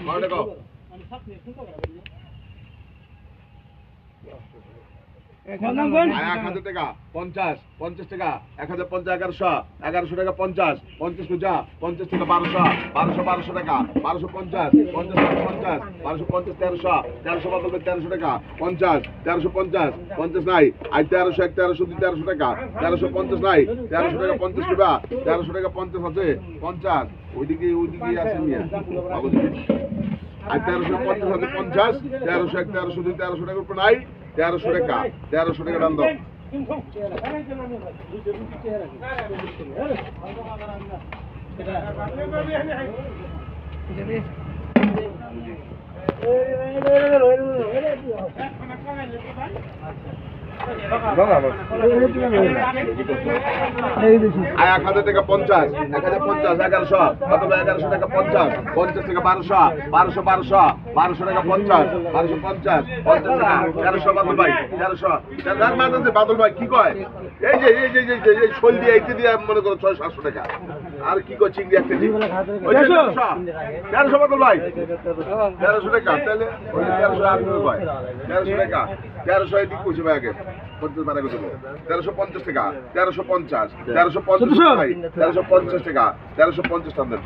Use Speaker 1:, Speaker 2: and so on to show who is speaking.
Speaker 1: 1000 টাকা 50 50 টাকা 1050 1100 1100 টাকা 50 50 পূজা 50 টাকা 1200 টাকা 1250 50 50 1250 1300 1300 বদলে 1300 টাকা 50 1350 50 নাই আই 1300 1300 1300 টাকা 1350 নাই 1300 টাকা 50 টাকা 1300 টাকা 50 আছে 50 ওইদিকে আছে মিয়া আর 1350 আছে 50 1300 1300 1300 টাকার উপর নাই 1300 টাকা 1300 টাকা দাম দাও টাকা 50 1050 1100 1100 টাকা 50 50 টাকা 1200 টাকা 50 1250 50 টাকা 1300 বাদল ভাই কি কয় এই যে শোল দিয়ে এইতে দিয়ে মনে করো 600-700 টাকা আর কি কয় চিংড়ি এক কেজি 1300 বাদল ভাই 1300 টাকা তাহলে 1300 আর কয় 1300 টাকা 1300 এদিক কইছে ভাই আগে 50 বাড়া কত 1350 টাকা 1350 ভাই 1350 টাকা 1350 টাকা দেন